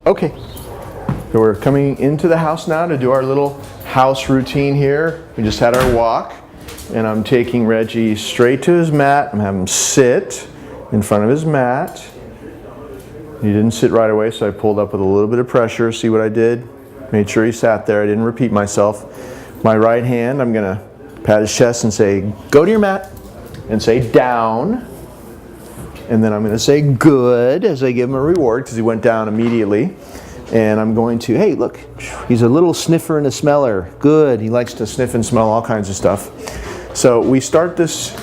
Okay, so we're coming into the house now to do our little house routine here. We just had our walk, and I'm taking Reggie straight to his mat. I'm having him sit in front of his mat. He didn't sit right away, so I pulled up with a little bit of pressure. See what I did? Made sure he sat there. I didn't repeat myself. My right hand, I'm going to pat his chest and say, go to your mat, and say down. And then I'm going to say good as I give him a reward because he went down immediately. And I'm going to, hey, look, he's a little sniffer and a smeller. Good. He likes to sniff and smell all kinds of stuff. So we start this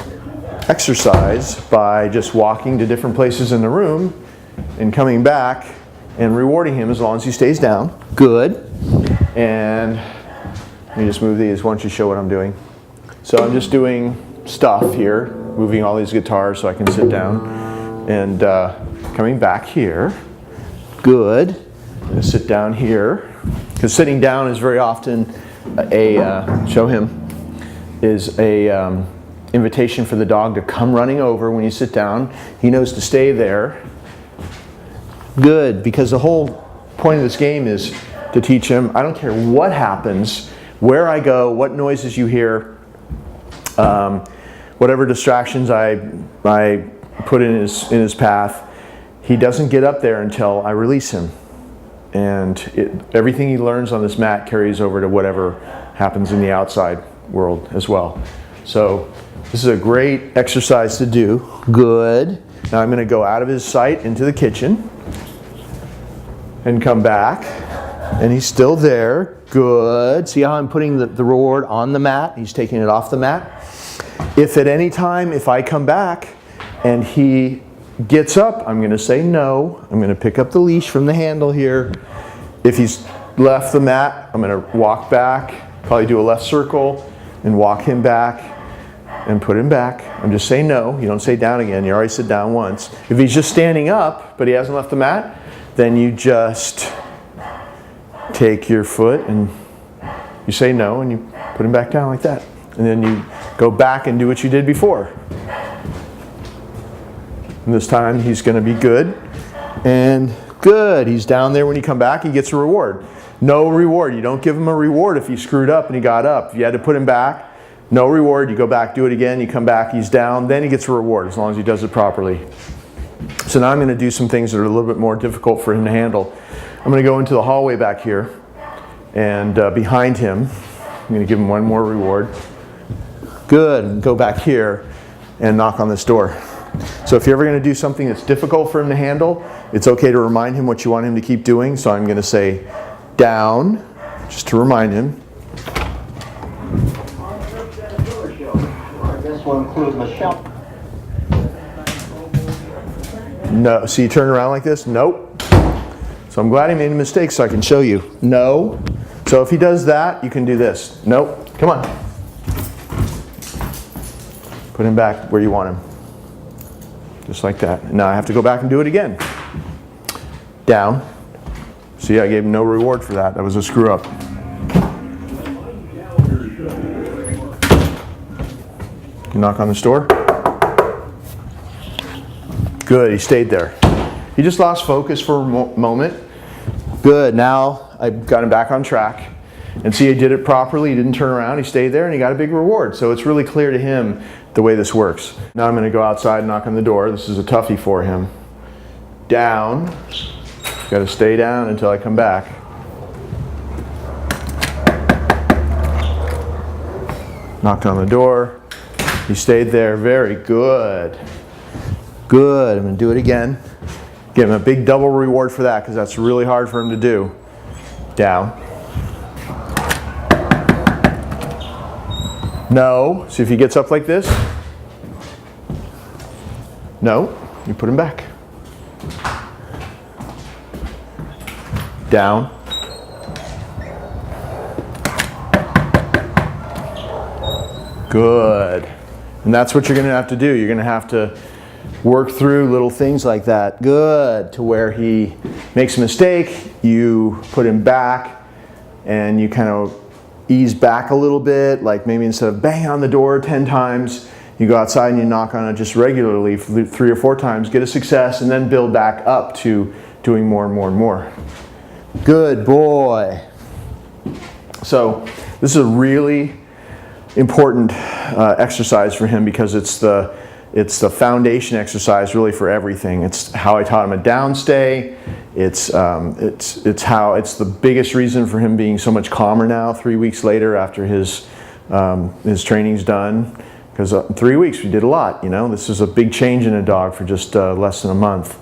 exercise by just walking to different places in the room and coming back and rewarding him as long as he stays down. Good. And let me just move these. Why don't you show what I'm doing? So I'm just doing stuff here, moving all these guitars so I can sit down. And coming back here. Good. I'm going to sit down here. Because sitting down is very often show him, is a invitation for the dog to come running over when you sit down. He knows to stay there. Good, because the whole point of this game is to teach him, I don't care what happens, where I go, what noises you hear, whatever distractions I put in his path, he doesn't get up there until I release him. And everything he learns on this mat carries over to whatever happens in the outside world as well. So this is a great exercise to do. Good. Now I'm going to go out of his sight into the kitchen and come back. And he's still there. Good. See how I'm putting the reward on the mat? He's taking it off the mat. If at any time, if I come back and he gets up, I'm going to say no. I'm going to pick up the leash from the handle here. If he's left the mat, I'm going to walk back, probably do a left circle and walk him back and put him back. I'm just saying no. You don't say down again. You already said down once. If he's just standing up, but he hasn't left the mat, then you just take your foot and you say no and you put him back down like that. And then you go back and do what you did before. And this time he's going to be good. And good. He's down there. When you come back, he gets a reward. No reward. You don't give him a reward if he screwed up and he got up. If you had to put him back, no reward. You go back, do it again. You come back, he's down. Then he gets a reward as long as he does it properly. So now I'm going to do some things that are a little bit more difficult for him to handle. I'm going to go into the hallway back here. And behind him, I'm going to give him one more reward. Good. And go back here and knock on this door. So if you're ever going to do something that's difficult for him to handle, it's okay to remind him what you want him to keep doing. So I'm going to say down, just to remind him. This will include Michelle. No. See, you turn around like this? Nope. So I'm glad he made a mistake so I can show you. No. So if he does that, you can do this. Nope. Come on. Put him back where you want him. Just like that. Now I have to go back and do it again. Down. See, I gave him no reward for that. That was a screw up. You knock on this door. Good, he stayed there. He just lost focus for a moment. Good, now I got him back on track. And see, he did it properly. He didn't turn around. He stayed there and he got a big reward. So it's really clear to him the way this works. Now I'm going to go outside and knock on the door. This is a toughie for him. Down. Got to stay down until I come back. Knocked on the door. He stayed there. Very good. Good. I'm going to do it again. Give him a big double reward for that because that's really hard for him to do. Down. No. See if he gets up like this. No. You put him back. Down. Good. And that's what you're going to have to do. You're going to have to work through little things like that. Good. To where he makes a mistake, you put him back and you kind of ease back a little bit, like maybe instead of bang on the door 10 times, you go outside and you knock on it just regularly 3 or 4 times, get a success, and then build back up to doing more and more and more. Good boy. So this is a really important exercise for him because it's the foundation exercise really for everything. It's how I taught him a downstay. It's the biggest reason for him being so much calmer now 3 weeks later after his training's done. Because in 3 weeks we did a lot, you know. This is a big change in a dog for just less than a month.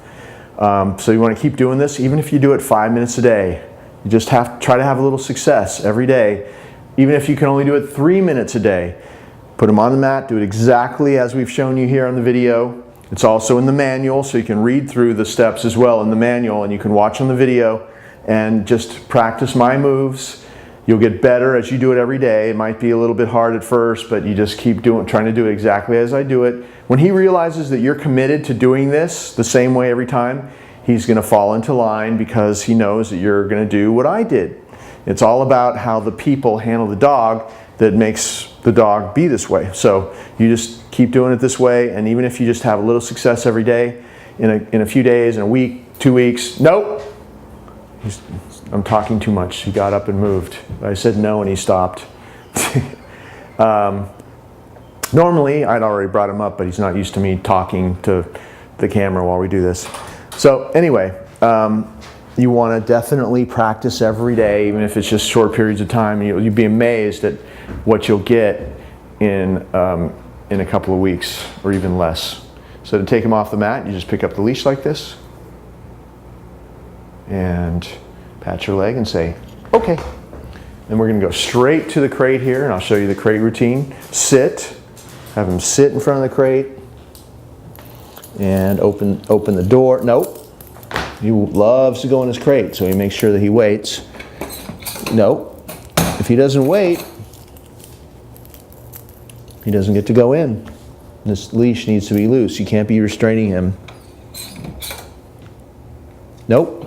So you want to keep doing this, even if you do it 5 minutes a day. You just have to try to have a little success every day. Even if you can only do it 3 minutes a day. Put him on the mat, do it exactly as we've shown you here on the video. It's also in the manual, so you can read through the steps as well in the manual, and you can watch on the video and just practice my moves. You'll get better as you do it every day. It might be a little bit hard at first, but you just keep trying to do it exactly as I do it. When he realizes that you're committed to doing this the same way every time, he's going to fall into line because he knows that you're going to do what I did. It's all about how the people handle the dog that makes the dog be this way. So you just keep doing it this way, and even if you just have a little success every day, in a few days, in a week, 2 weeks, nope. I'm talking too much. He got up and moved. I said no and he stopped. Normally, I'd already brought him up, but he's not used to me talking to the camera while we do this. So anyway, you want to definitely practice every day, even if it's just short periods of time. You'd be amazed at what you'll get in a couple of weeks or even less. So to take him off the mat, you just pick up the leash like this and pat your leg and say, okay. Then we're going to go straight to the crate here, and I'll show you the crate routine. Sit. Have him sit in front of the crate and open the door. Nope. He loves to go in his crate, so he makes sure that he waits. Nope. If he doesn't wait, he doesn't get to go in. This leash needs to be loose. You can't be restraining him. Nope.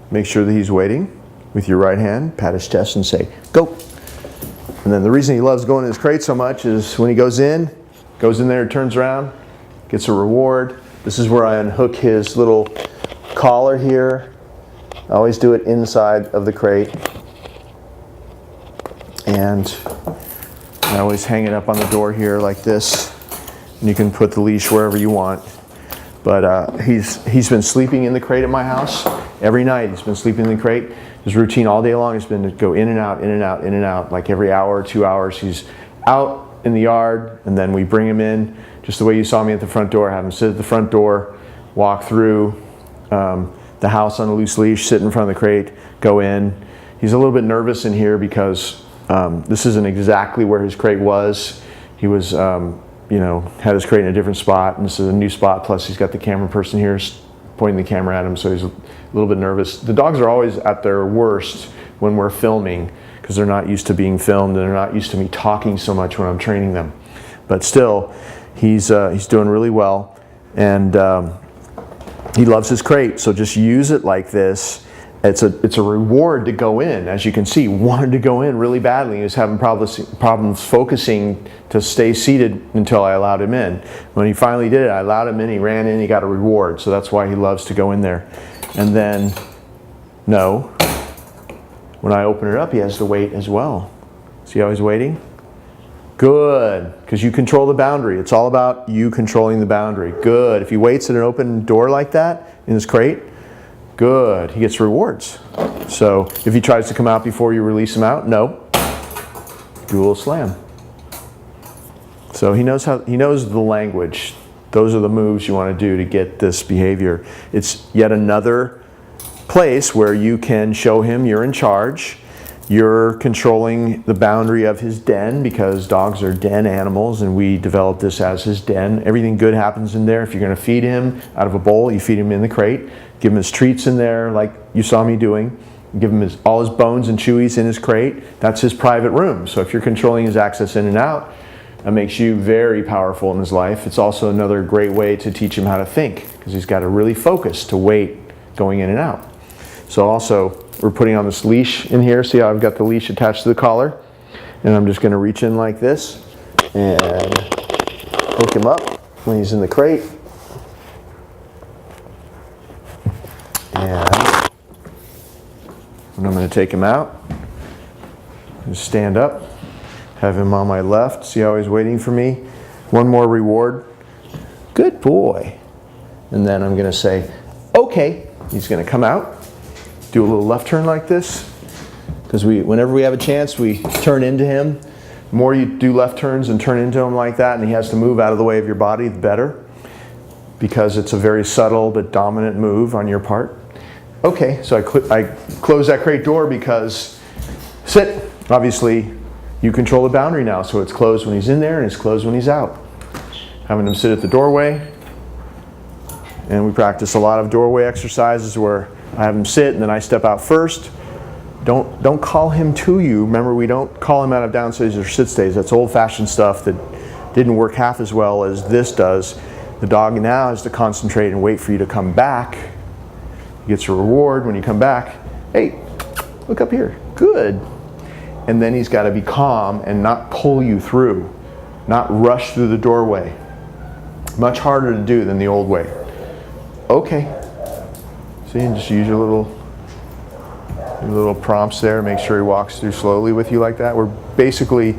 Make sure that he's waiting. With your right hand, pat his chest and say, go. And then the reason he loves going in his crate so much is when he goes in there, turns around, gets a reward. This is where I unhook his little collar here. I always do it inside of the crate. And I always hang it up on the door here like this. And you can put the leash wherever you want. But he's been sleeping in the crate at my house every night. He's been sleeping in the crate. His routine all day long has been to go in and out, in and out, in and out. Like every hour or 2 hours, he's out in the yard, and then we bring him in, just the way you saw me at the front door. Have him sit at the front door, walk through the house on a loose leash, sit in front of the crate, go in. He's a little bit nervous in here because this isn't exactly where his crate was. He was had his crate in a different spot, and this is a new spot, plus he's got the camera person here pointing the camera at him, so he's a little bit nervous. The dogs are always at their worst when we're filming because they're not used to being filmed and they're not used to me talking so much when I'm training them. But still, he's doing really well, and he loves his crate, so just use it like this. It's a reward to go in. As you can see, wanted to go in really badly. He was having problems focusing to stay seated until I allowed him in. When he finally did it, I allowed him in, he ran in, he got a reward. So that's why he loves to go in there. And then, no, when I open it up, he has to wait as well. See how he's waiting? Good, because you control the boundary. It's all about you controlling the boundary. Good. If he waits at an open door like that in his crate, good. He gets rewards. So if he tries to come out before you release him out, no. Do a little slam. So he knows the language. Those are the moves you want to do to get this behavior. It's yet another place where you can show him you're in charge. You're controlling the boundary of his den, because dogs are den animals, and we developed this as his den. Everything good happens in there. If you're going to feed him out of a bowl, you feed him in the crate. Give him his treats in there like you saw me doing. Give him all his bones and chewies in his crate. That's his private room. So if you're controlling his access in and out, that makes you very powerful in his life. It's also another great way to teach him how to think, because he's got to really focus to wait going in and out. So also, we're putting on this leash in here. See how I've got the leash attached to the collar? And I'm just going to reach in like this and hook him up when he's in the crate. And when I'm going to take him out, just stand up, have him on my left. See how he's waiting for me? One more reward. Good boy. And then I'm going to say, okay. He's going to come out, do a little left turn like this, because whenever we have a chance, we turn into him. The more you do left turns and turn into him like that, and he has to move out of the way of your body, the better, because it's a very subtle but dominant move on your part. Okay, so I close that crate door because, sit, obviously you control the boundary now, so it's closed when he's in there and it's closed when he's out. Having him sit at the doorway, and we practice a lot of doorway exercises where I have him sit and then I step out first. Don't call him to you. Remember, we don't call him out of down stays or sit stays. That's old-fashioned stuff that didn't work half as well as this does. The dog now has to concentrate and wait for you to come back. He gets a reward when you come back. Hey, look up here. Good. And then he's got to be calm and not pull you through, not rush through the doorway. Much harder to do than the old way. Okay. See, and just use your little prompts there. Make sure he walks through slowly with you like that. We're basically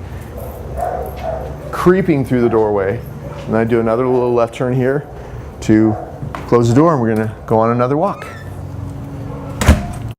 creeping through the doorway. And I do another little left turn here to close the door, and we're going to go on another walk.